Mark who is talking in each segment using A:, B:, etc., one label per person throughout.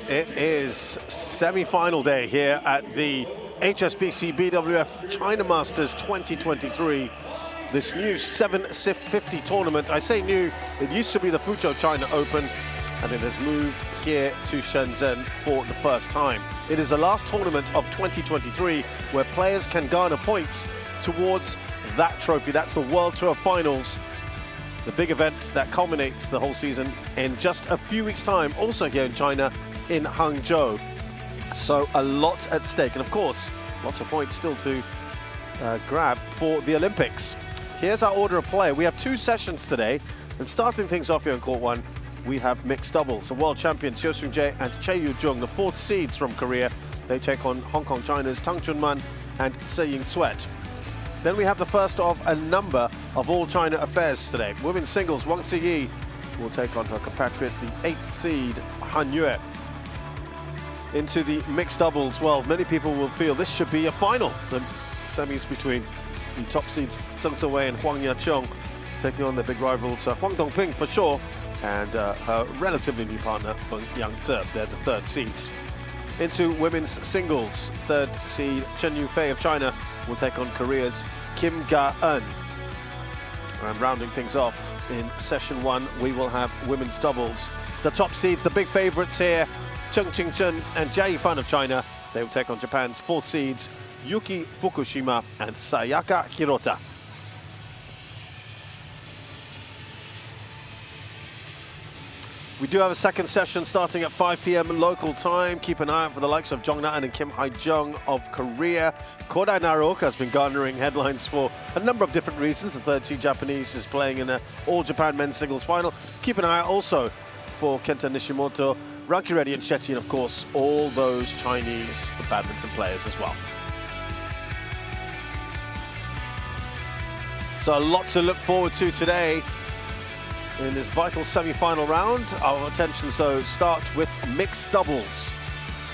A: It is semi-final day here at the HSBC BWF China Masters 2023. This new 750 tournament. I say new, it used to be the Fuzhou China Open, and it has moved here to Shenzhen for the first time. It is the last tournament of 2023 where players can garner points towards that trophy. That's the World Tour Finals, the big event that culminates the whole season in just a few weeks' time, also here in China, in Hangzhou. So a lot at stake, and of course, lots of points still to grab for the Olympics. Here's our order of play. We have two sessions today, and starting things off here in Court 1, we have mixed doubles. The world champions Hyo Seung-jae and Chae Yu-jung, the fourth seeds from Korea. They take on Hong Kong China's Tang Man and Se Ying-sweat. Then we have the first of a number of all-China affairs today. Women's singles, Wang Ziyi will take on her compatriot, the 8th seed, Han Yue. Into the mixed doubles, well, many people will feel this should be a final. The semis between the top seeds, Zheng Zewei and Huang Yaqiong, taking on their big rivals, Huang Dongping for sure, and her relatively new partner, Feng Yangzhe. They're the third seeds. Into women's singles, third seed Chen Yufei of China will take on Korea's Kim Ga-eun. And rounding things off in session 1, we will have women's doubles. The top seeds, the big favourites here, Cheng Qingchen and Jia Yifan of China. They will take on Japan's fourth seeds, Yuki Fukushima and Sayaka Hirota. We do have a second session starting at 5 p.m. local time. Keep an eye out for the likes of Jong Na-eun and Kim Hae-jung of Korea. Kodai Naraoka has been garnering headlines for a number of different reasons. The third seed Japanese is playing in an all-Japan men's singles final. Keep an eye out also for Kenta Nishimoto, Ranki Reddy and Shetty, and of course all those Chinese badminton players as well. So a lot to look forward to today in this vital semi-final round. Our attentions, though, start with mixed doubles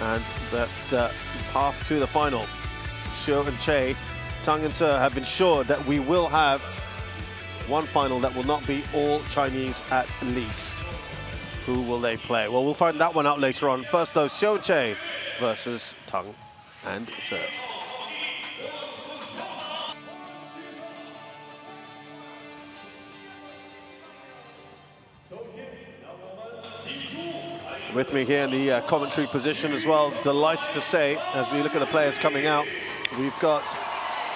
A: and that path to the final. Hyo and Chae, Tang and Se have ensured that we will have one final that will not be all Chinese at least. Who will they play? Well, we'll find that one out later on. First, though, Hyo and Chae versus Tang and Se. With me here in the commentary position as well, delighted to say, as we look at the players coming out, we've got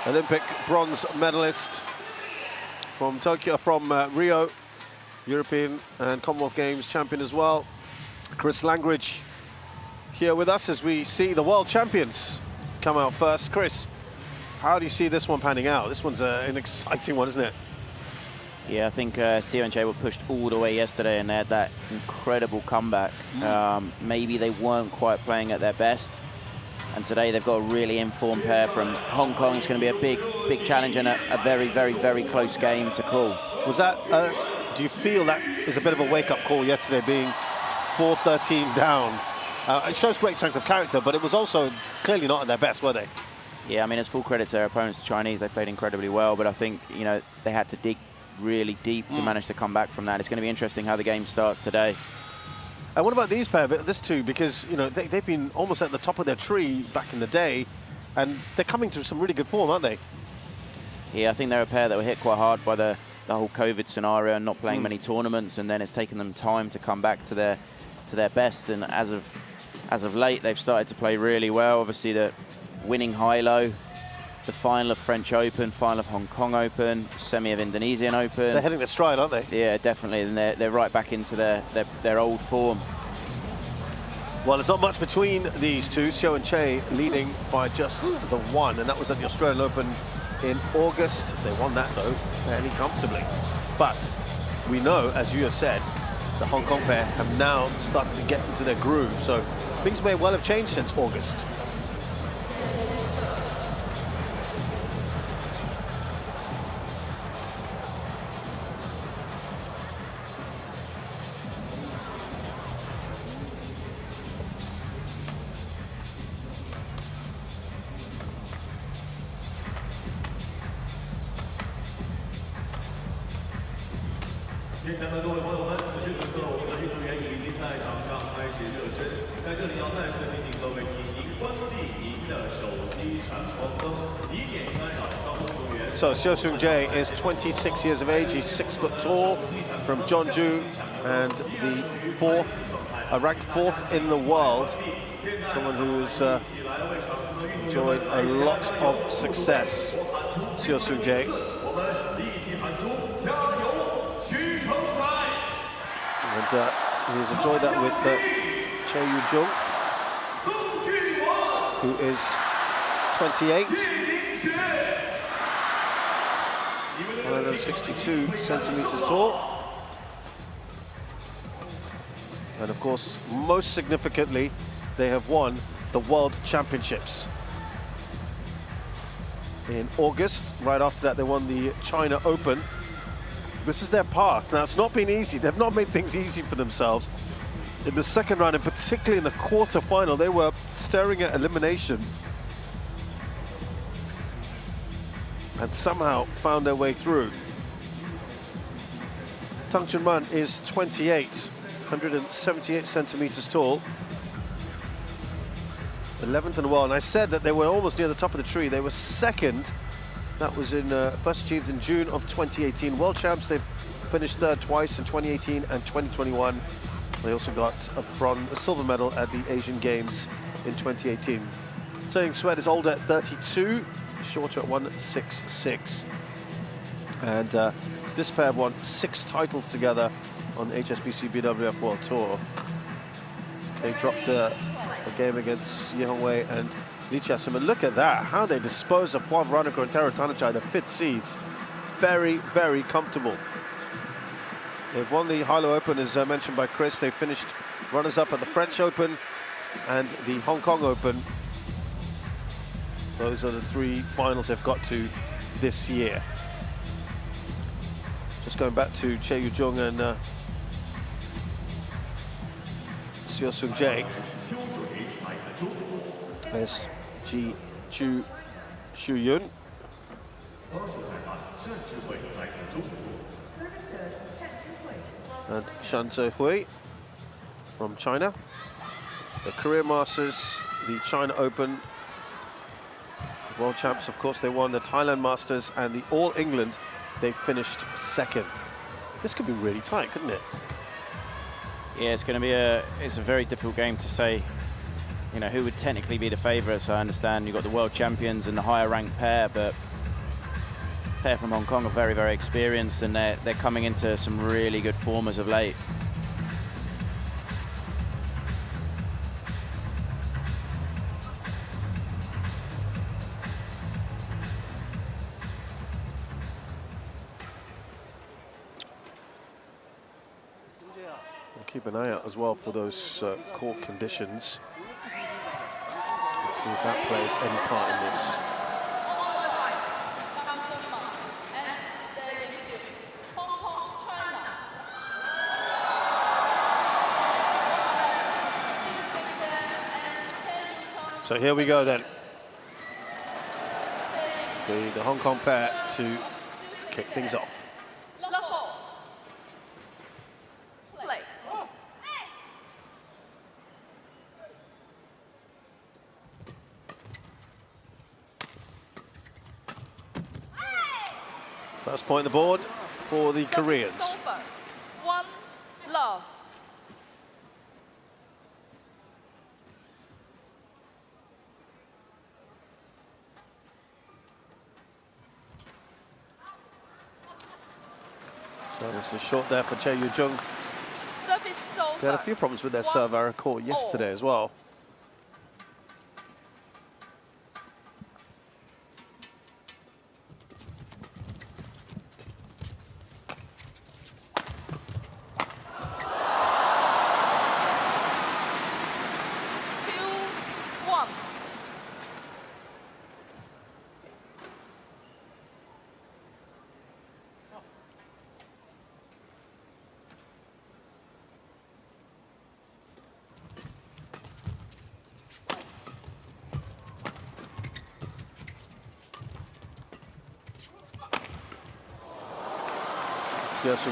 A: Olympic bronze medalist from Tokyo, from Rio, European and Commonwealth Games champion as well, Chris Langridge, here with us as we see the world champions come out first. Chris, how do you see this one panning out? This one's an exciting one, isn't it?
B: Yeah, I think Hyo and Chae were pushed all the way yesterday and they had that incredible comeback. Maybe they weren't quite playing at their best. And today they've got a really informed pair from Hong Kong. It's going to be a big challenge and a very, very, very close game to call.
A: Was that, do you feel that is a bit of a wake-up call yesterday, being 4-13 down? It shows great strength of character, but it was also clearly not at their best, were they?
B: Yeah, I mean, it's full credit to their opponents, the Chinese. They played incredibly well, but I think, you know, they had to dig really deep to manage to come back from that. It's going to be interesting how the game starts today.
A: And what about these pair, this two? Because, you know, they've been almost at the top of their tree back in the day, and they're coming to some really good form, aren't they?
B: Yeah, I think they're a pair that were hit quite hard by the whole COVID scenario and not playing many tournaments, and then it's taken them time to come back to their best. And as of late, they've started to play really well. Obviously, the winning high-low, the final of French Open, final of Hong Kong Open, semi of Indonesian Open.
A: They're hitting their stride, aren't they?
B: Yeah, definitely, and they're right back into their old form.
A: Well, there's not much between these two. Hyo and Chae leading by just the one, and that was at the Australian Open in August. They won that, though, fairly comfortably. But we know, as you have said, the Hong Kong pair have now started to get into their groove, so things may well have changed since August. So Chae is 26 years of age. He's 6 foot tall, from Jeonju, and the ranked 4th in the world. Someone who has enjoyed a lot of success. Chae. And he's enjoyed that with Chae Yu-jung, who is 28, 162 centimeters tall. And of course, most significantly, they have won the World Championships. In August, right after that, they won the China Open. This is their path. Now, it's not been easy. They've not made things easy for themselves. In the second round, and particularly in the quarter-final, they were staring at elimination and somehow found their way through. Tang is 28, 178 centimeters tall, 11th in the world. And I said that they were almost near the top of the tree. They were second. That was first achieved in June of 2018. World champs, they've finished third twice in 2018 and 2021. They also got a silver medal at the Asian Games in 2018. Tang is older at 32, shorter at 166. And this pair have won 6 titles together on HSBC BWF World Tour. They dropped a game against Ye Hongwei and Lee Chia-sim, and look at that, how they dispose of Puan Ranoko and Tara Tanachai, the 5th seeds. Very, very comfortable. They've won the Hilo Open, as mentioned by Chris. They finished runners-up at the French Open and the Hong Kong Open. Those are the 3 finals they've got to this year. Just going back to Chae Yu-jung and Chae. There's Chu Shu-yun. And Shan Zhe-hui from China. The Korea Masters, the China Open, World Champs, of course, they won the Thailand Masters, and the All England, they finished second. This could be really tight, couldn't it?
B: Yeah, it's going to be it's a very difficult game to say, you know, who would technically be the favourites. I understand you've got the world champions and the higher ranked pair, but pair from Hong Kong are very, very experienced, and they're coming into some really good form as of late.
A: Keep an eye out as well for those court conditions. Let's see if that plays any part in this. So here we go then. The Hong Kong pair to kick things off. First point on the board for the Koreans.
C: 1-love.
A: Service is short there for Chae Yu-jung. They had a few problems with their serve, I recall, yesterday as well.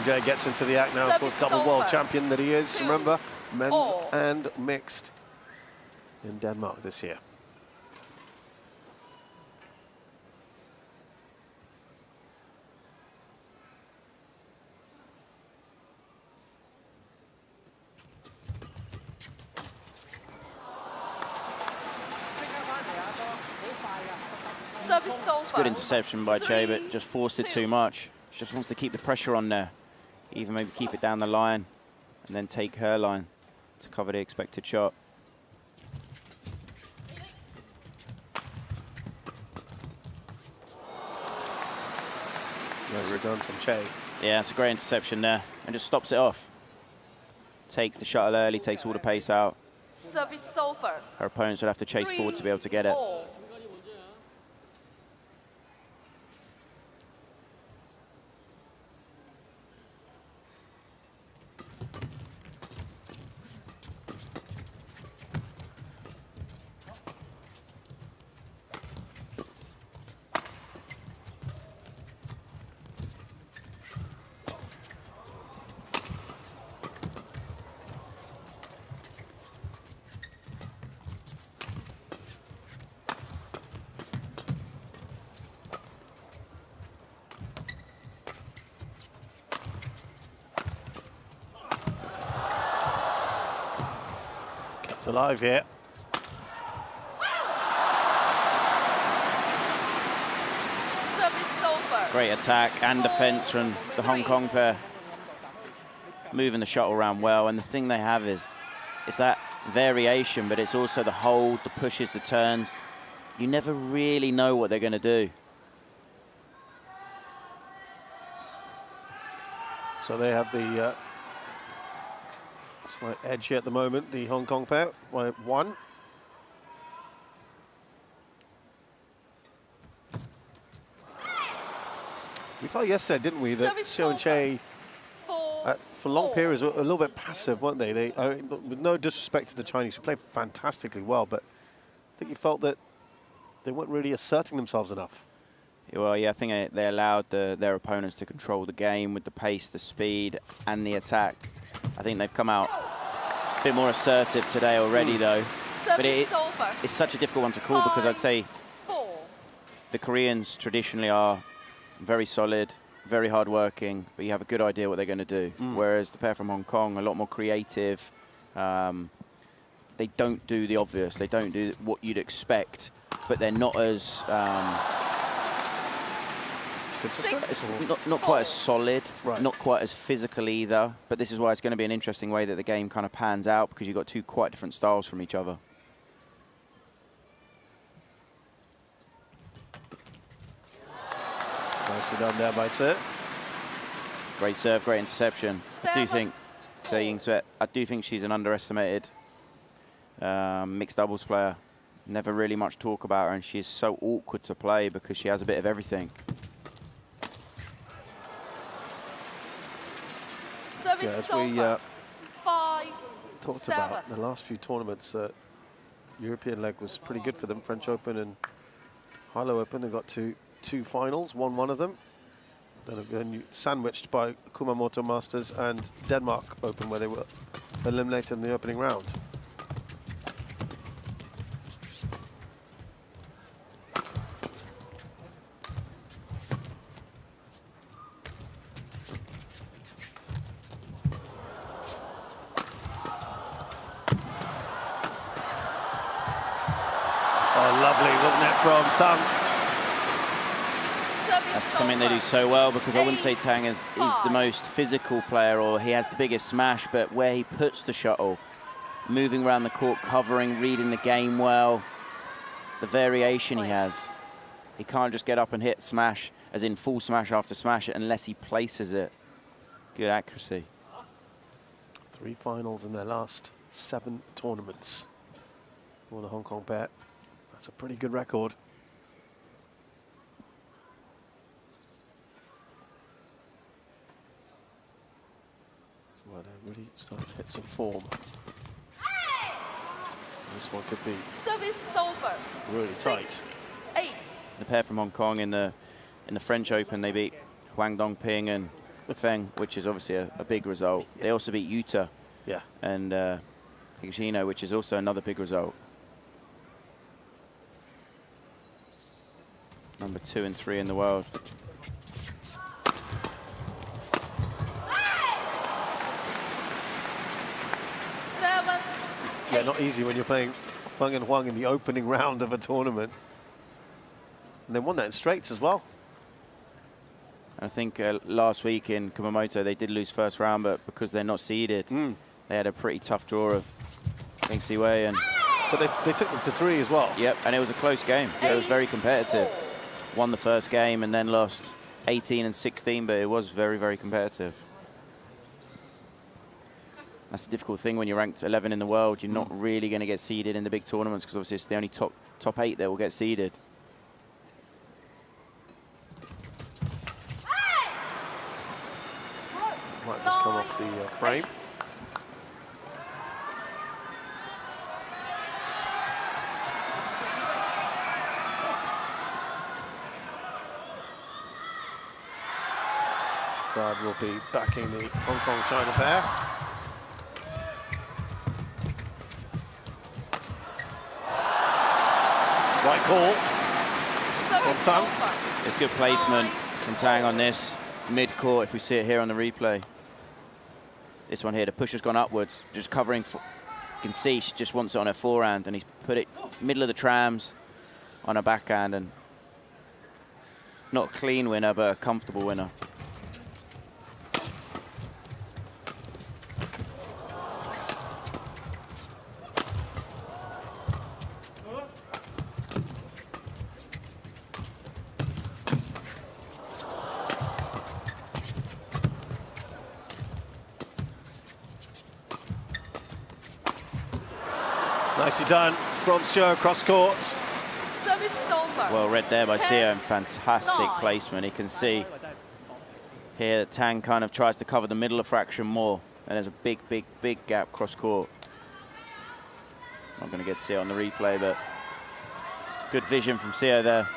A: Chae gets into the act now, of course, double world champion that he is, remember. men's and mixed in Denmark this year.
B: It's good interception by Chae, but just forced it too much. She just wants to keep the pressure on there. Even maybe keep it down the line and then take her line to cover the expected shot.
A: Well done from Chae.
B: Yeah, it's a great interception there and just stops it off. Takes the shuttle early, takes all the pace out.
C: Service over.
B: Her opponents would have to chase forward to be able to get it.
A: Alive here.
B: Great attack and defense from the Hong Kong pair. Moving the shuttle around well, and the thing they have is that variation, but it's also the hold, the pushes, the turns. You never really know what they're going to do.
A: So they have the slight edge here at the moment, the Hong Kong pair, by 1. We felt yesterday, didn't we, that Xiao and Chae, for long periods, were a little bit passive, weren't they? With no disrespect to the Chinese, who played fantastically well, but I think you felt that they weren't really asserting themselves enough.
B: Well, yeah, I think they allowed their opponents to control the game with the pace, the speed, and the attack. I think they've come out a bit more assertive today already, though. But it's such a difficult one to call because I'd say the Koreans traditionally are very solid, very hard-working, but you have a good idea what they're going to do. Whereas the pair from Hong Kong are a lot more creative. They don't do the obvious. They don't do what you'd expect, but they're not as... Not quite as solid, right. Not quite as physical either, but this is why it's going to be an interesting way that the game kind of pans out, because you've got two quite different styles from each other.
A: Nicely done there by Chae.
B: Great serve, great interception. I do think she's an underestimated mixed doubles player. Never really much talk about her, and she's so awkward to play because she has a bit of everything.
A: Yeah, as we talked about the last few tournaments, European leg was pretty good for them. French Open and Hilo Open, they got two finals, won one of them. Then sandwiched by Kumamoto Masters and Denmark Open, where they were eliminated in the opening round. Lovely, wasn't it, from Tang?
B: That's something they do so well, because I wouldn't say Tang is the most physical player or he has the biggest smash, but where he puts the shuttle, moving around the court, covering, reading the game well, the variation he has. He can't just get up and hit smash, as in full smash after smash, unless he places it. Good accuracy.
A: 3 finals in their last 7 tournaments for the Hong Kong pair. That's a pretty good record. That's why they're really starting to hit some form. This one could be really tight.
C: 6-8.
B: The pair from Hong Kong in the French Open, they beat Huang Dongping and Feng, which is obviously a big result. They also beat Yuta
A: Yeah.
B: And Higashino, which is also another big result. Number 2 and 3 in the world.
A: Yeah, not easy when you're playing Feng and Huang in the opening round of a tournament. And they won that in straights as well.
B: I think last week in Kumamoto, they did lose first round, but because they're not seeded, they had a pretty tough draw of Feng Siwei.
A: But they took them to 3 as well.
B: Yep, and it was a close game. It was very competitive. Won the first game and then lost 18 and 16, but it was very, very competitive. That's the difficult thing when you're ranked 11 in the world. You're not really going to get seeded in the big tournaments because obviously it's the only top 8 that will get seeded.
A: Might just come off the frame. Crowd will be backing the Hong Kong-China pair. Right call from Tang.
B: It's good placement from Tang on this mid-court, if we see it here on the replay. This one here, the push has gone upwards, just covering. You can see she just wants it on her forehand, and he's put it middle of the trams on her backhand, and not a clean winner, but a comfortable winner.
A: Nicely done from Chae across court.
C: Service over.
B: Well read there by Sia, and fantastic placement. You can see here that Tang kind of tries to cover the middle of fraction more, and there's a big, big, big gap cross court. Not going to get to see it on the replay, but good vision from Sia there.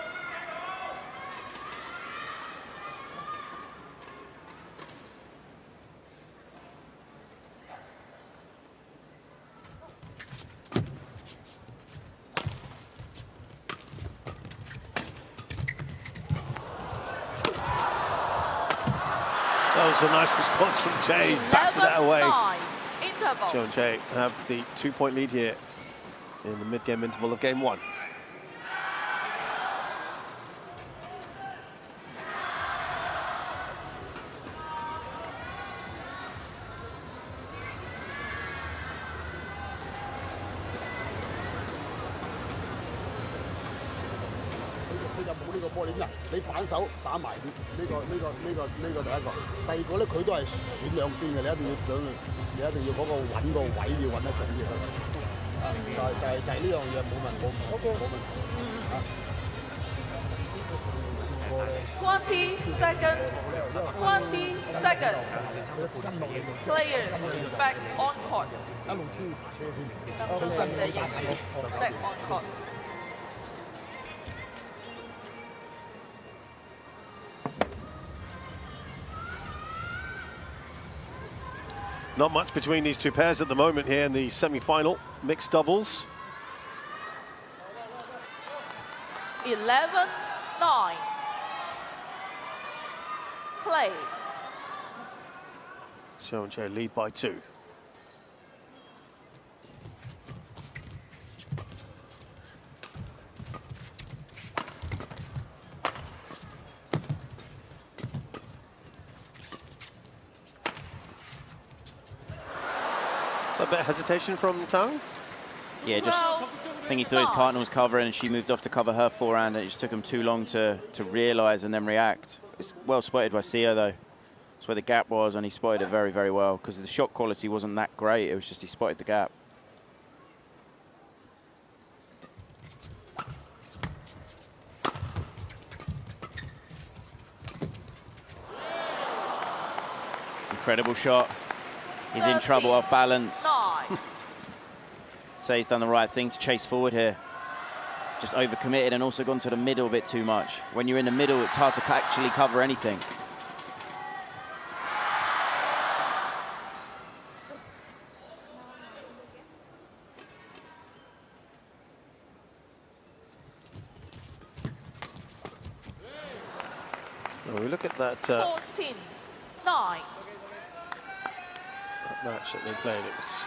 A: That was a nice response from Chae. Batted that away.
C: Interval.
A: and Chae have the 2-point lead here in the mid-game interval of game 1.
C: Players back on court. Back on court.
A: Not much between these two pairs at the moment here in the semi-final mixed doubles.
C: 11-9. Play.
A: Chae and Chae lead by 2. So a bit of hesitation from Tang?
B: Yeah, just I think he thought his partner was covering and she moved off to cover her forehand, and it just took him too long to realise and then react. It's well spotted by Sia though. That's where the gap was, and he spotted it very, very well because the shot quality wasn't that great. It was just he spotted the gap. Incredible shot. He's in trouble off balance. Say he's done the right thing to chase forward here. Just overcommitted and also gone to the middle a bit too much. When you're in the middle, it's hard to actually cover anything.
A: When we look at that,
C: 14, 9.
A: that match that they played, it was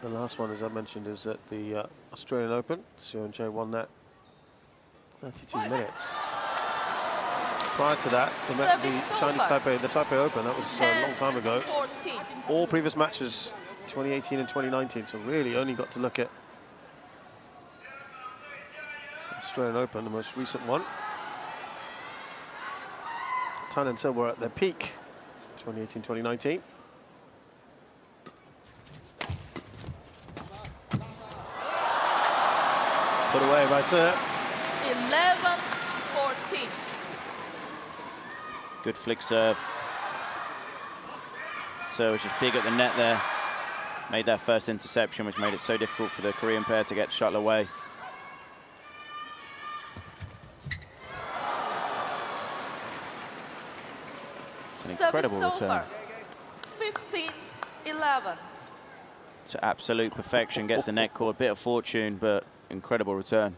A: the last one, as I mentioned, is at the Australian Open. Seo and Chae won that 32 minutes. Prior to that, they met the Chinese Taipei, the Taipei Open. That was a long time ago.
C: 14.
A: All previous matches, 2018 and 2019. So really only got to look at Australian Open, the most recent one. Tang and Chae were at their peak, 2018, 2019. Put away by Chae.
C: 11, 14.
B: Good flick serve. So which is big at the net there. Made that first interception, which made it so difficult for the Korean pair to get the shuttle away. It's an incredible return.
C: 15, 11.
B: To absolute perfection, gets the net cord, bit of fortune, but incredible return.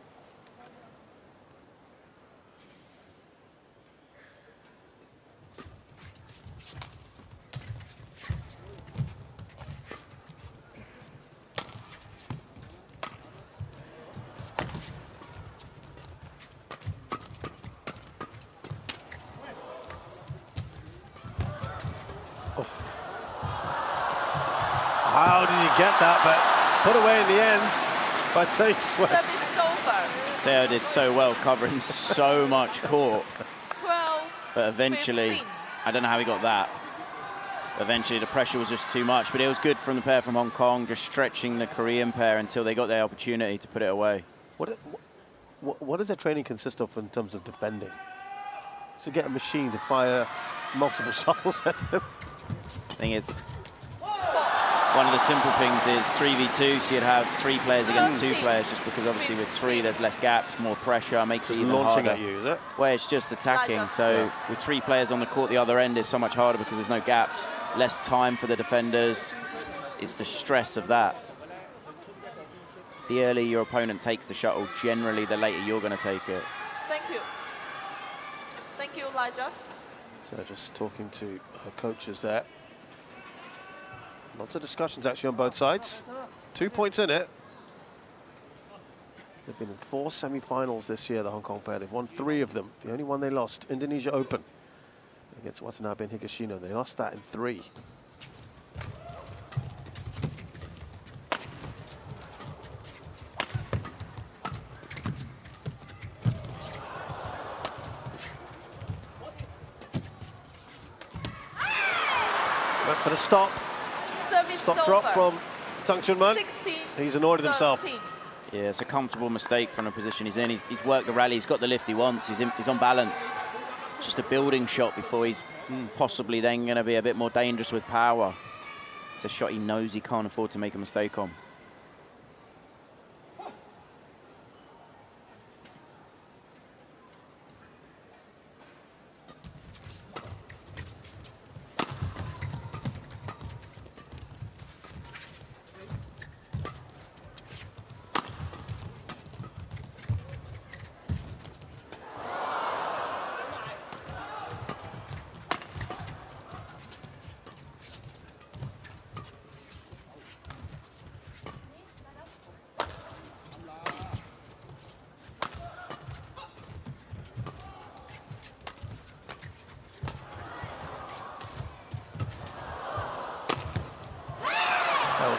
A: How did he get that? But put away in the end by Chae Sweat.
C: Service over.
B: Seo did so well, covering so much court.
C: 12,
B: But eventually,
C: 15.
B: I don't know how he got that. Eventually, the pressure was just too much. But it was good from the pair from Hong Kong, just stretching the Korean pair until they got their opportunity to put it away.
A: What does their training consist of in terms of defending? So get a machine to fire multiple shuttles at them.
B: I think it's one of the simple things is 3v2, so you'd have 3 players against 2 players, just because obviously with 3 there's less gaps, more pressure, makes it even
A: Launching
B: harder.
A: at you, is it?
B: Well, it's just attacking, so with 3 players on the court, the other end is so much harder because there's no gaps, less time for the defenders. It's the stress of that. The earlier your opponent takes the shuttle, generally the later you're going to take it.
C: Thank you. Thank you, Elijah.
A: So just talking to her coaches there. Lots of discussions actually on both sides. 2 points in it. They've been in 4 semi-finals this year, the Hong Kong pair. They've won 3 of them. The only one they lost, Indonesia Open, against Watanabe and Higashino. They lost that in 3. Went for the stop.
C: Service
A: Stop
C: over.
A: drop from Tang Chunman.
C: 16,
A: He's annoyed at himself.
C: 13.
B: Yeah, it's a comfortable mistake from the position he's in. He's worked the rally, he's got the lift he wants, he's on balance. It's just a building shot before he's possibly then going to be a bit more dangerous with power. It's a shot he knows he can't afford to make a mistake on.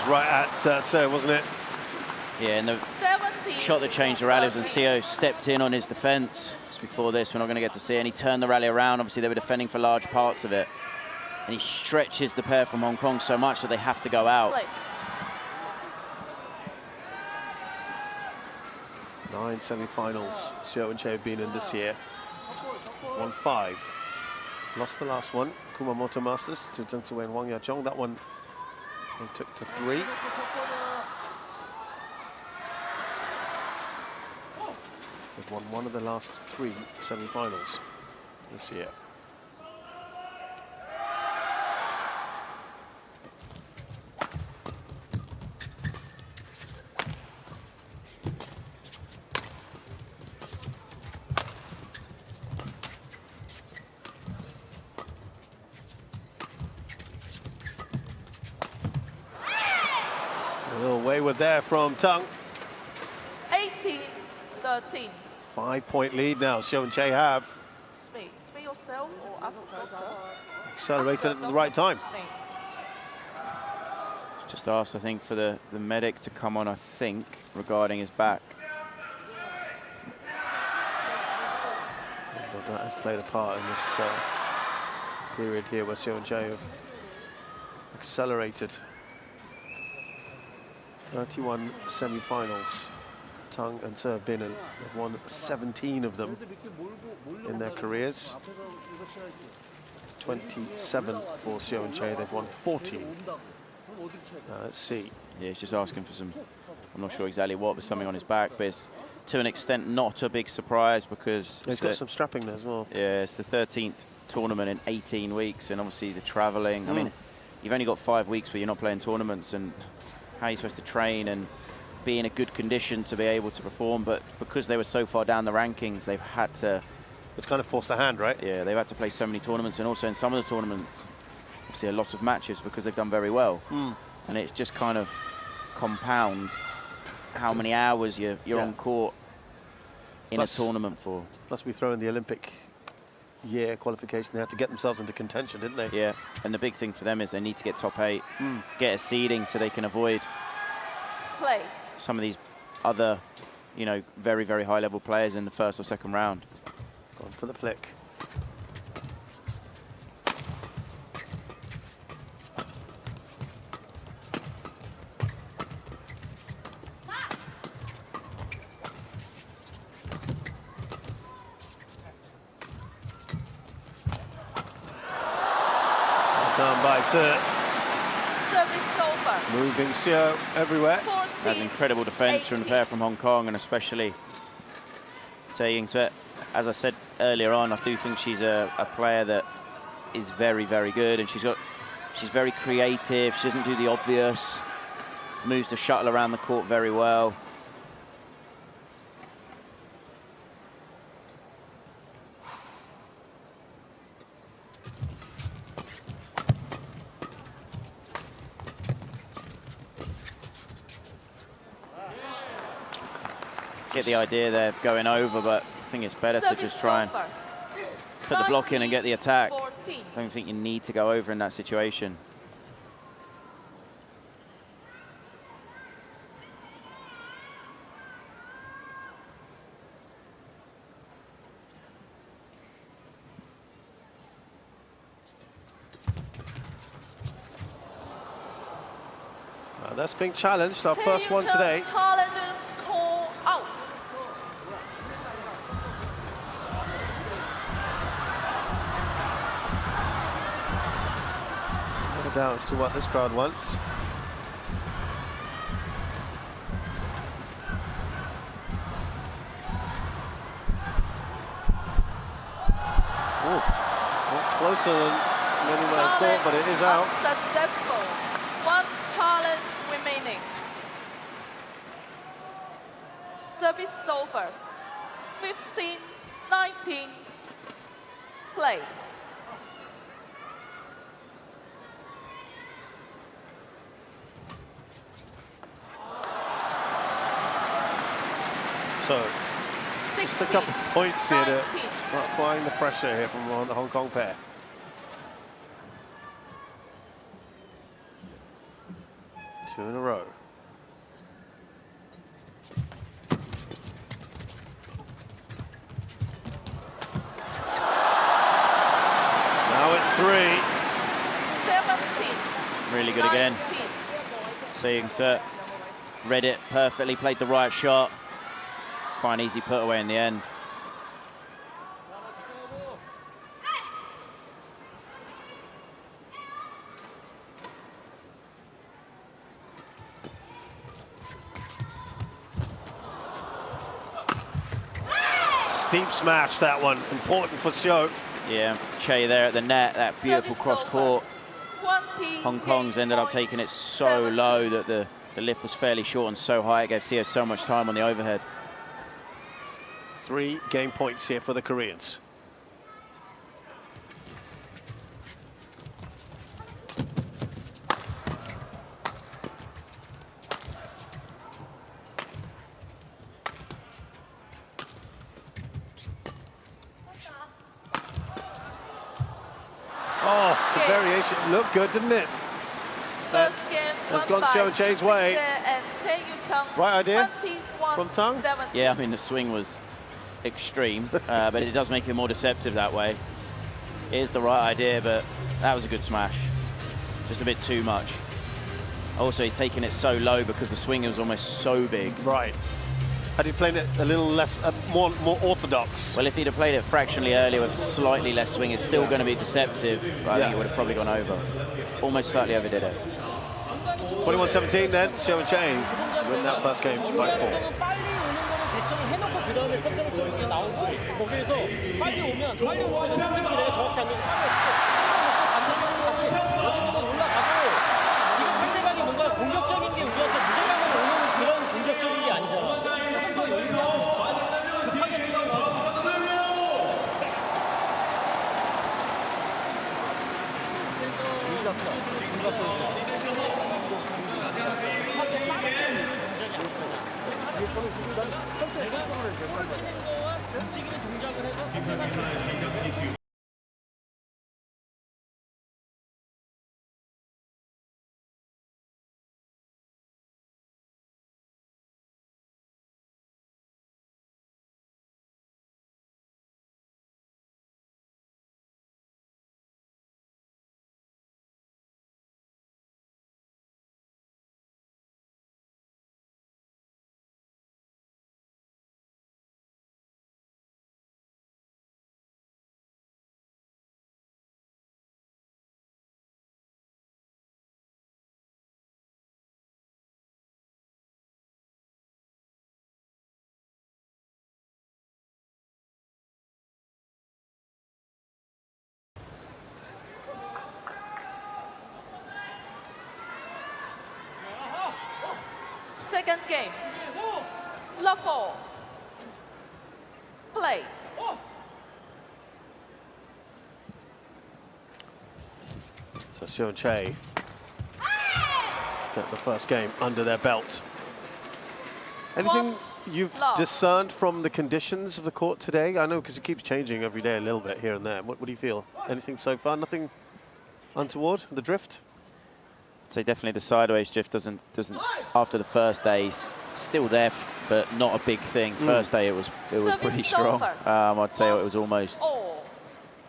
A: Right at Chae, wasn't it?
B: Yeah, and the
C: 17,
B: shot that changed the rally was when
C: 13.
B: Seo stepped in on his defense. Just before this, we're not going to get to see it. And he turned the rally around. Obviously, they were defending for large parts of it. And he stretches the pair from Hong Kong so much that they have to go out.
C: Play.
A: 9 semi-finals Seo and Chae have been in this year. Won 5. Lost the last one, Kumamoto Masters, to Zheng Ziwei and Wang Yachong. That one they took to 3. They've won 1 of the last 3 semi-finals this year. A little wayward there from Tang.
C: 18-13.
A: 5-point lead now, Xiao and Chae have.
C: Speak yourself or ask the doctor.
A: Accelerated at the right time.
B: Just asked, I think, for the medic to come on, I think, regarding his back.
A: But that has played a part in this period here where Xiao and Chae have accelerated. 31 semi-finals. Tang and Chae have been in. They've won 17 of them in their careers. 27 for Xiao and Chae. They've won 14. Let's see.
B: Yeah, he's just asking for some, I'm not sure exactly what, but something on his back, but it's to an extent not a big surprise because
A: he's got some strapping there as well.
B: Yeah, it's the 13th tournament in 18 weeks, and obviously the traveling. I mean, you've only got 5 weeks where you're not playing tournaments, and how are you supposed to train and be in a good condition to be able to perform? But because they were so far down the rankings, they've had to...
A: It's kind of forced their hand, right?
B: Yeah, they've had to play so many tournaments, and also in some of the tournaments, obviously a lot of matches because they've done very well. And it just kind of compounds how many hours you're on court in a tournament for.
A: Plus we throw in the Olympic year qualification. They had to get themselves into contention, didn't they?
B: Yeah, and the big thing for them is they need to get top 8, get a seeding so they can avoid some of these other, you know, very, very high level players in the first or second round.
A: Gone for the flick. Done by Chae.
C: Service over.
A: Moving Xiao everywhere.
B: That's incredible defense from the pair from Hong Kong, and especially Chae Ying-Sweat. As I said earlier on, I do think she's a player that is very, very good, and she's very creative. She doesn't do the obvious. Moves the shuttle around the court very well. Get the idea there of going over, but I think it's better to just try and put the block in and get the attack. Don't think you need to go over in that situation.
A: That's being challenged, our first one today.
C: Challenges call out.
A: No doubt as to what this crowd wants. Oof, not closer than many might have thought, but it is out.
C: Successful. One challenge remaining. Service over. 15-19. Play.
A: So, just a couple of points here to start applying the pressure here from the Hong Kong pair. Two in a row. Now it's 3.
C: 17.
B: Really good again. Chae Ying-Sweat read it perfectly, played the right shot. Quite an easy put away in the end.
A: Steep smash, that one. Important for Xiao.
B: Yeah, Chae there at the net, that beautiful cross court. Hong Kong's ended up taking it so low that the lift was fairly short and so high it gave Xiao so much time on the overhead.
A: 3 game points here for the Koreans. looked good, didn't it?
C: First game
A: That's
C: won
A: gone
C: by
A: Chae's way.
C: and Chae Tang,
A: Right idea
C: 21,
A: from Tang?
C: 17.
B: Yeah, I mean, the swing was extreme, but it does make it more deceptive that way. It is the right idea, but that was a good smash. Just a bit too much. Also, he's taking it so low because the swing was almost so big.
A: Right. Had he played it a little less, more orthodox?
B: Well, if he'd have played it fractionally earlier with slightly less swing, it's still going to be deceptive, but I think it would have probably gone over. Almost slightly overdid it.
A: 21-17 then, Seo and Chae win that first game by 4.
D: 그다음에 컨트롤 초이스가 나오고 거기에서 빨리 오면 스피드가 정확히 안 되고 올라가고 지금 상대방이 뭔가 공격적인 게 우리한테 무대방에서 오는 그런 공격적인 게 아니잖아. 조금 더 여유가 급하게 치는 움직이는 동작을 해서 상대방이
C: Second game. Love 4. Play.
A: So Seo and Chae get the first game under their belt. Anything you've discerned from the conditions of the court today? I know because it keeps changing every day a little bit here and there. What do you feel? Anything so far? Nothing untoward? The drift?
B: I'd say definitely the sideways drift doesn't after the first day, still there, but not a big thing. First day it was pretty strong. I'd say it was almost, I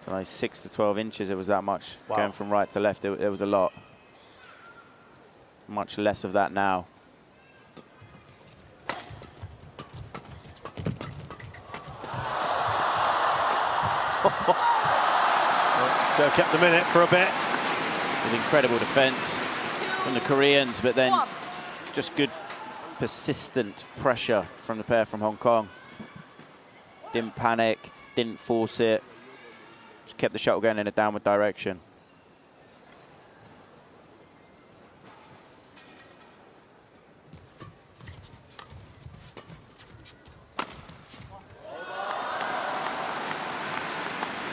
B: don't know, 6 to 12 inches. It was that much going from right to left. It was a lot. Much less of that now.
A: So kept them in it for a bit.
B: It was incredible defense from the Koreans, but then just good persistent pressure from the pair from Hong Kong. Didn't panic, didn't force it, just kept the shuttle going in a downward direction.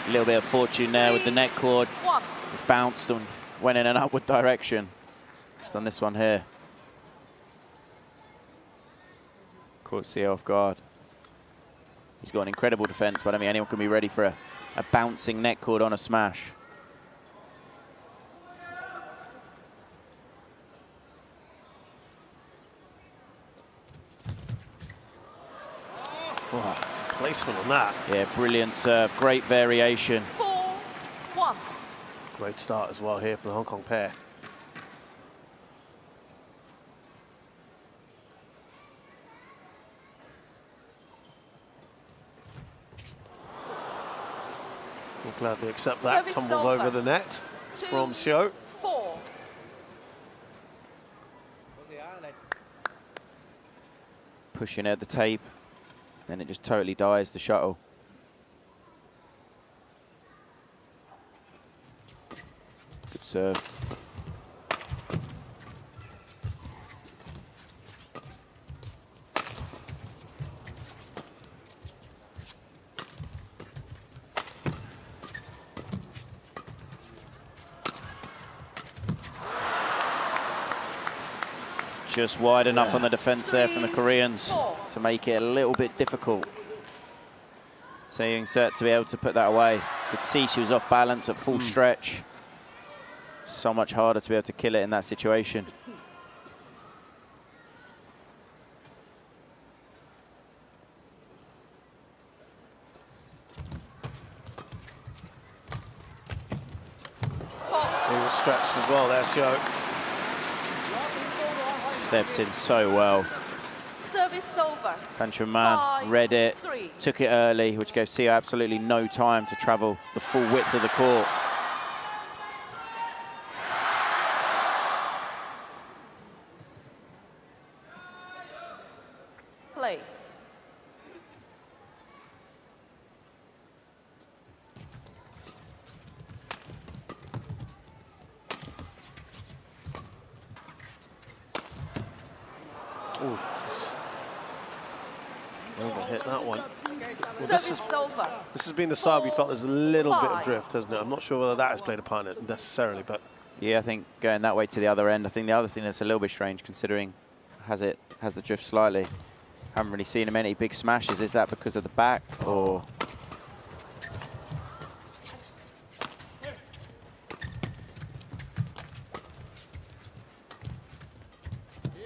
B: A little bit of fortune there with the net cord. Bounced and went in an upward direction. Just on this one here. Caught Seo off guard. He's got an incredible defense, but I mean, anyone can be ready for a bouncing net cord on a smash.
A: Wow, placement on that.
B: Yeah, brilliant serve, great variation.
C: 4-1.
A: Great start as well here from the Hong Kong pair. We'll gladly accept that.
C: Service
A: Tumbles
C: over.
A: over the net from Seo.
C: 4.
B: Pushing at the tape, then it just totally dies the shuttle. Good serve. Just wide enough on the defense there from the Koreans to make it a little bit difficult. Seo Young-suk to be able to put that away. Could see she was off balance at full stretch. So much harder to be able to kill it in that situation.
A: He was stretched as well there, Chae.
B: Stepped in so well.
C: Service over.
B: Countryman read it,
C: 5-3.
B: took it early, which gave Seo absolutely no time to travel the full width of the court.
C: Play.
A: Ooh, hit that one. Well,
C: Service over.
A: This has been the side we felt there's a little bit of drift, hasn't it? I'm not sure whether that has played a part in it necessarily, but
B: Yeah, I think going that way to the other end. I think the other thing that's a little bit strange, considering has the drift slightly. Haven't really seen him any big smashes. Is that because of the back or?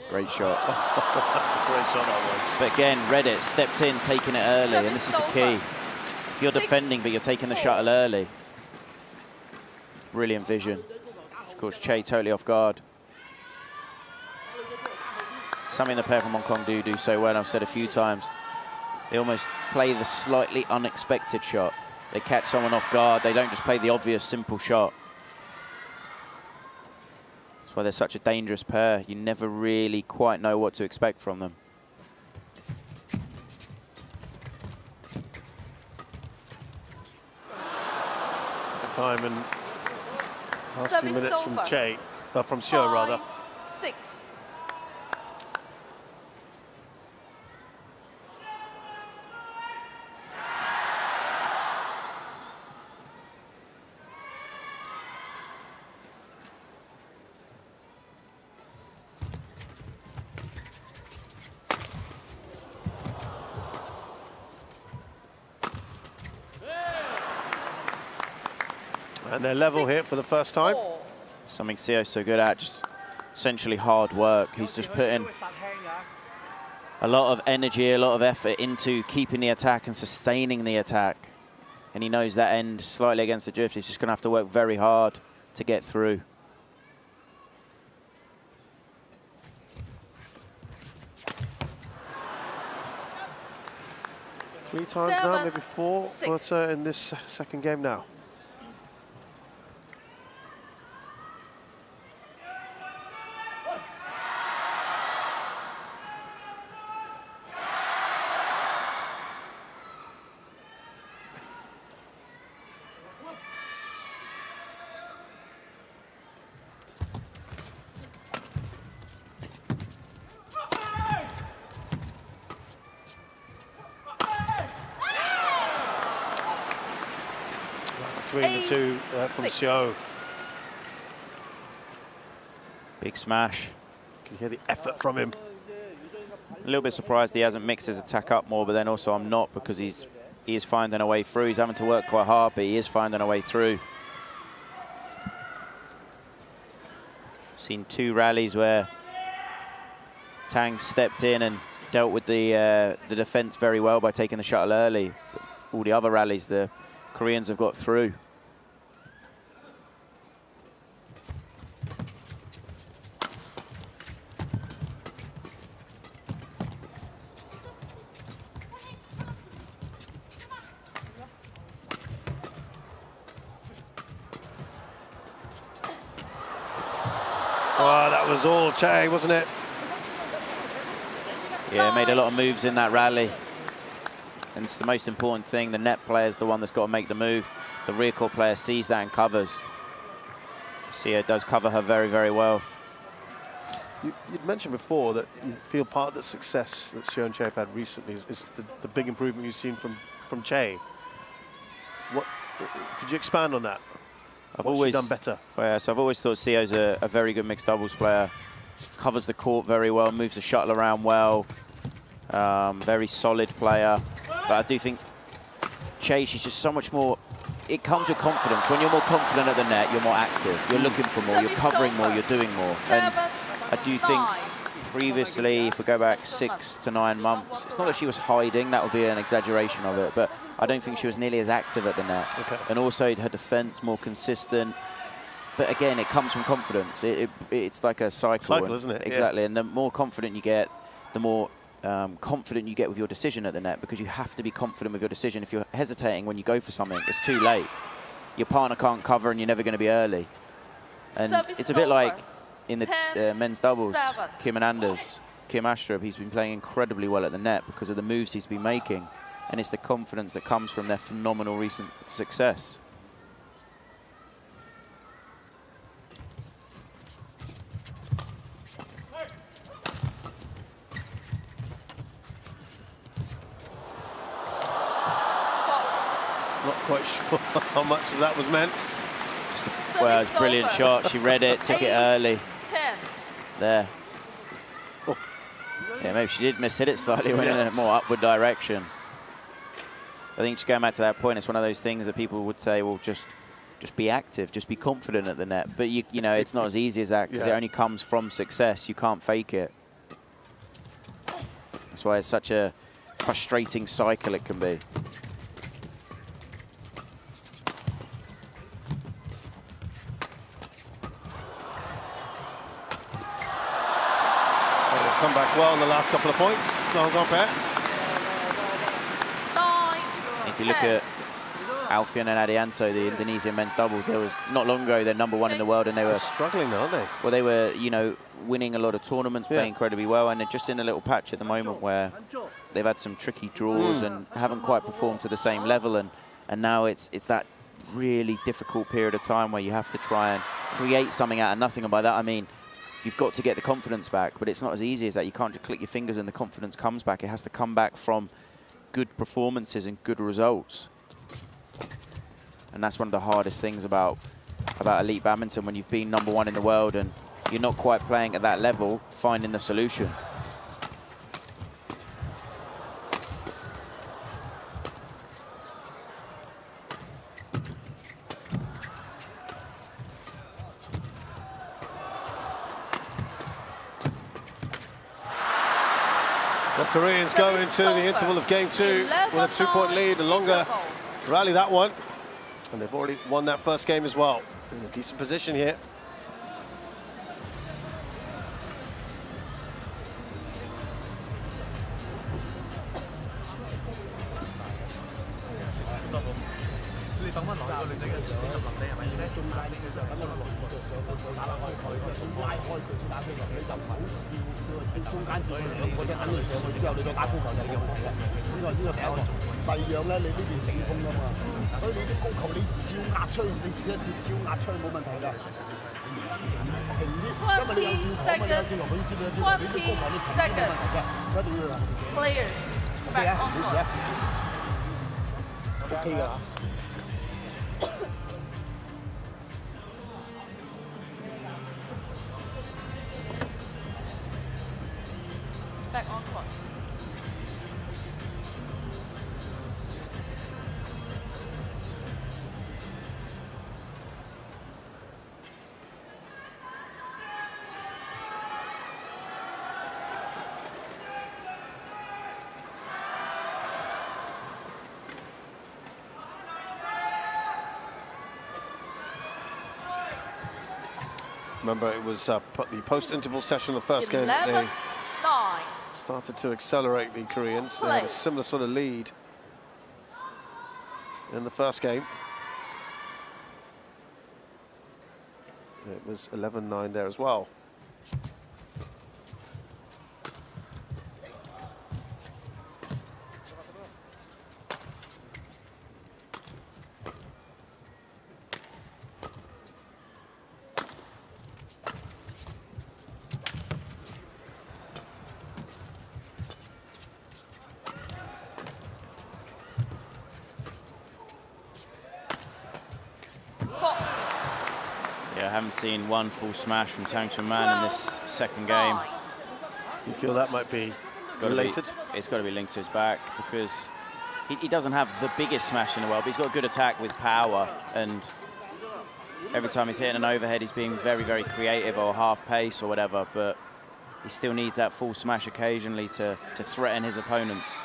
B: Great shot.
A: that's a great shot that was.
B: But again, read it, stepped in, taking it early, and this is the key. If you're defending, but you're taking the shuttle early. Brilliant vision. Of course, Chae totally off guard. Something the pair from Hong Kong do so well, I've said a few times. They almost play the slightly unexpected shot. They catch someone off guard. They don't just play the obvious, simple shot. That's why they're such a dangerous pair. You never really quite know what to expect from them.
A: Second time and last few minutes from Chae, from Seo rather.
C: 5-6.
A: And they're level here for the first time.
B: Something Seo's so good at, just essentially hard work. He's just putting a lot of energy, a lot of effort into keeping the attack and sustaining the attack. And he knows that end slightly against the drift. He's just going to have to work very hard to get through.
A: Three times now, maybe four for in this second game now. Between the two from Seo.
B: Big smash.
A: Can hear the effort from him.
B: A little bit surprised he hasn't mixed his attack up more, but then also I'm not, because he is finding a way through. He's having to work quite hard, but he is finding a way through. Seen two rallies where Tang stepped in and dealt with the defense very well by taking the shuttle early. But all the other rallies, the Koreans have got through.
A: Oh, that was all Chae, wasn't it?
B: Yeah, made a lot of moves in that rally. And it's the most important thing. The net player is the one that's got to make the move. The rear court player sees that and covers. Seo does cover her very, very well.
A: You'd mentioned before that you feel part of the success that Seo and Chae have had recently is the big improvement you've seen from Chae. What could you expand on that?
B: I've
A: What's
B: always
A: she done better?
B: Well, yeah, so I've always thought Seo's a very good mixed doubles player. Covers the court very well, moves the shuttle around well. Very solid player. But I do think Chae, she's just so much more it comes with confidence. When you're more confident at the net, you're more active. You're looking for more. You're covering more. You're doing more. And I do think previously, if we go back 6 to 9 months, it's not that she was hiding. That would be an exaggeration of it. But I don't think she was nearly as active at the net.
A: Okay.
B: And also her defense more consistent. But again, it comes from confidence. It's like a cycle,
A: isn't it?
B: Exactly.
A: Yeah.
B: And the more confident you get, the more confident you get with your decision at the net, because you have to be confident with your decision. If you're hesitating when you go for something, it's too late. Your partner can't cover and you're never going to be early. And it's a bit like in the men's doubles, Kim and Anders. Kim Astrup, he's been playing incredibly well at the net because of the moves he's been making. And it's the confidence that comes from their phenomenal recent success.
A: Not quite sure how much of that was meant.
B: Well, it's a brilliant shot. She read it, took it early.
C: 10.
B: There.
A: Oh.
B: Yeah, maybe she did miss-hit it slightly, went in a more upward direction. I think just going back to that point, it's one of those things that people would say, well, just be active, just be confident at the net. But you know, it's not as easy as that, because it only comes from success. You can't fake it. That's why it's such a frustrating cycle it can be.
A: Come back well in the last couple of points.
B: If you look at Alfian and Adianto, the Indonesian men's doubles, there was not long ago they're #1 in the world, and they were
A: struggling, aren't they?
B: Well, they were, you know, winning a lot of tournaments, playing incredibly well, and they're just in a little patch at the moment where they've had some tricky draws and haven't quite performed to the same level, and now it's that really difficult period of time where you have to try and create something out of nothing. And by that I mean, you've got to get the confidence back, but it's not as easy as that. You can't just click your fingers and the confidence comes back. It has to come back from good performances and good results. And that's one of the hardest things about elite badminton, when you've been #1 in the world and you're not quite playing at that level, finding the solution.
A: The Koreans go into the interval of game 2 with a 2-point lead, a longer rally that one. And they've already won that first game as well. In a decent position here.
C: Players back on court. Back on court.
A: Remember, it was the post-interval session of the first game. They started to accelerate, the Koreans. They had a similar sort of lead in the first game. It was 11-9 there as well.
B: Yeah, I haven't seen one full smash from Tang in this second game.
A: You feel that might be related?
B: It's got to be linked to his back, because he doesn't have the biggest smash in the world, but he's got a good attack with power. And every time he's hitting an overhead, he's being very, very creative, or half pace or whatever. But he still needs that full smash occasionally to threaten his opponents.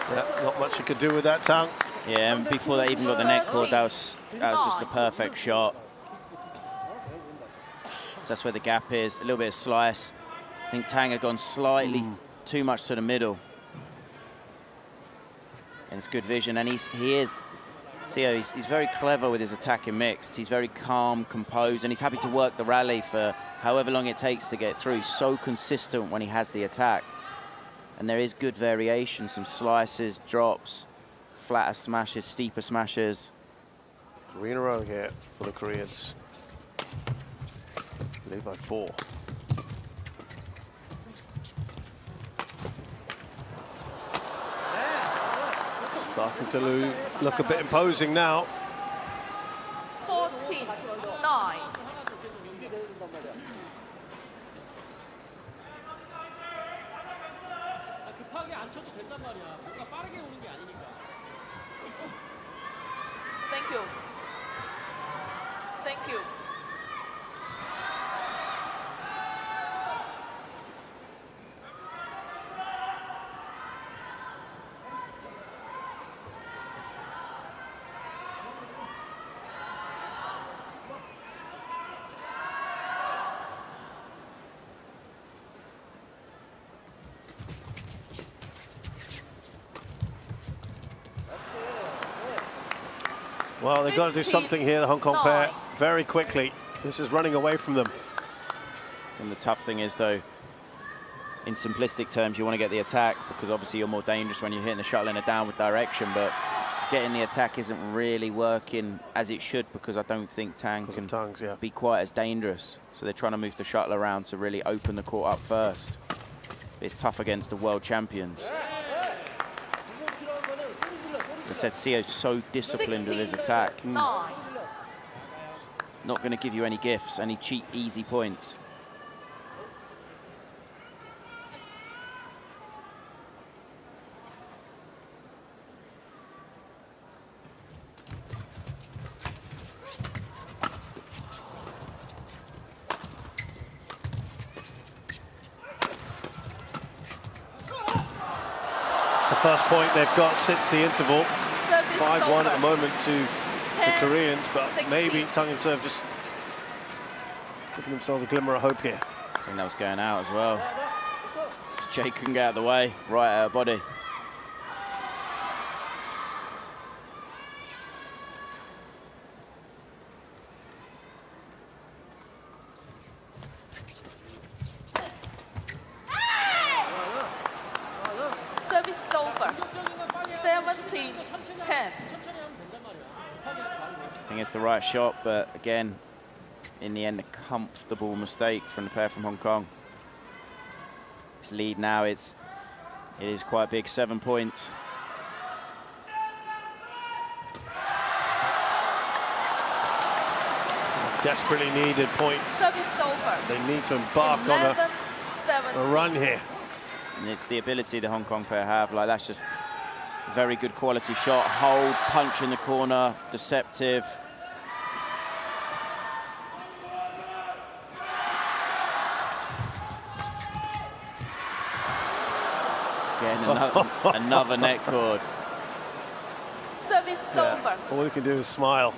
A: Yeah, not much you could do with that, Tang.
B: Yeah, and before they even got the net cord, that was just the perfect shot. So that's where the gap is, a little bit of slice. I think Tang had gone slightly too much to the middle. And it's good vision, and he is, he's very clever with his attack in mixed. He's very calm, composed, and he's happy to work the rally for however long it takes to get through. So consistent when he has the attack. And there is good variation, some slices, drops, flatter smashes, steeper smashes.
A: 3 in a row here for the Koreans. Lead by 4. Starting to look a bit imposing now.
C: 14-9.
D: 급하게 안 쳐도 된단 말이야. 뭔가 빠르게 오는 게 아니니까.
C: Thank you. Thank you.
A: Well, they've got to do something here, the Hong Kong pair, very quickly. This is running away from them.
B: And the tough thing is, though, in simplistic terms, you want to get the attack, because obviously you're more dangerous when you're hitting the shuttle in a downward direction, but getting the attack isn't really working as it should, because I don't think Tang can be quite as dangerous. So they're trying to move the shuttle around to really open the court up first. It's tough against the world champions. As I said, Sio's so disciplined with his attack. It's not going to give you any gifts, any cheap, easy points.
A: It's the first point they've got since the interval. 5-1 at the moment to the Koreans, but maybe Tang and serve just giving themselves a glimmer of hope here.
B: I think that was going out as well. Chae couldn't get out of the way, right at her body.
C: Service over. 17-10.
B: I think it's the right shot, but again, in the end, a comfortable mistake from the pair from Hong Kong. Its lead now, it is quite big, 7 points.
A: Desperately needed point.
C: Service over.
A: They need to embark on a run here.
B: And it's the ability the Hong Kong pair have. Like, that's just a very good quality shot. Hold, punch in the corner, deceptive. Again, another net cord.
C: Service over.
A: All you can do is smile.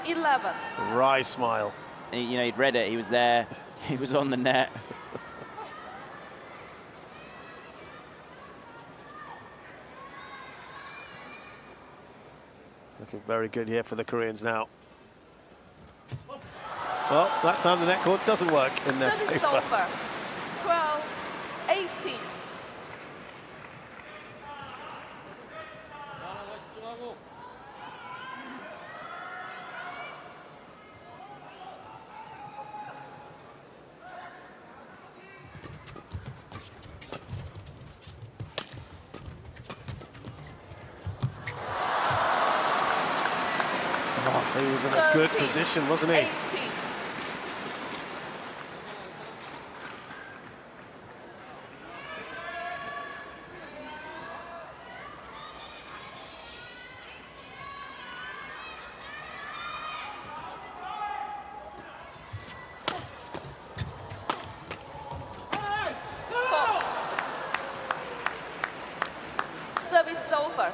C: 18-11.
A: Wry smile.
B: You know, he'd read it. He was there. He was on the net.
A: It's looking very good here for the Koreans now. Well, that time the net cord doesn't work in their
C: Service
A: favor.
C: over. 12-18.
A: He was in a good position, wasn't he?
C: 18. Service over.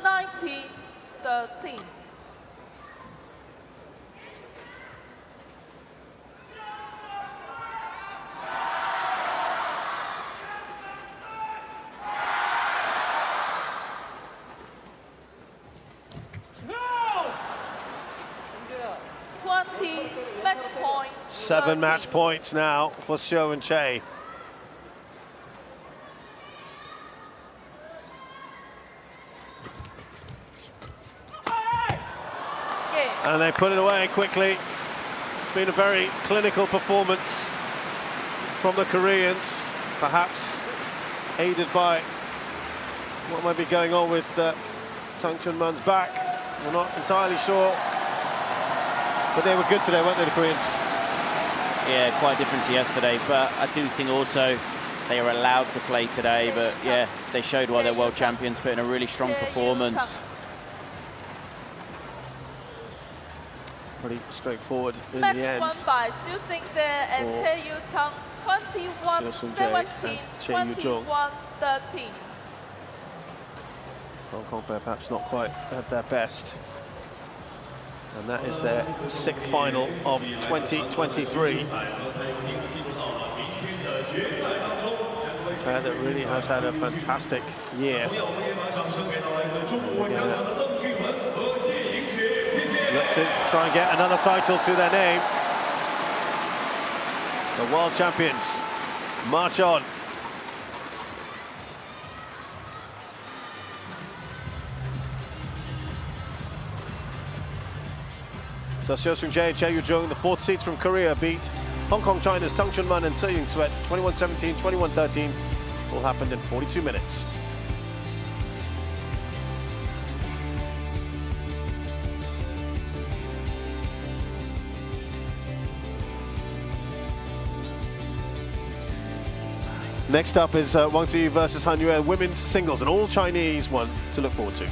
C: 19-13. Match point.
A: 7 match points now for Chae and Chae. And they put it away quickly. It's been a very clinical performance from the Koreans, perhaps aided by what might be going on with Tang Chunman's back. We're not entirely sure. But they were good today, weren't they, the Koreans?
B: Yeah, quite different to yesterday, but I do think also they are allowed to play today, but yeah, they showed why they're world champions, put in a really strong performance.
A: Pretty straightforward in
C: Match
A: the end.
C: won by Siu Sing-jae and Chae Yu-chung, 21-17,
A: Chae Yu-chung.
C: 21-13.
A: Hong Kong pair perhaps not quite at their best. And that is their 6th final of 2023. A pair that really has had a fantastic year. Look to try and get another title to their name. The world champions march on. So Siu Sung-jae and Chae Yu-chung, the 4th seeds from Korea, beat Hong Kong China's Tang Chunman and Tse Young-sweat 21-17, 21-13. It all happened in 42 minutes. Next up is Wang Ziyu versus Han Yue, women's singles, an all-Chinese one to look forward to.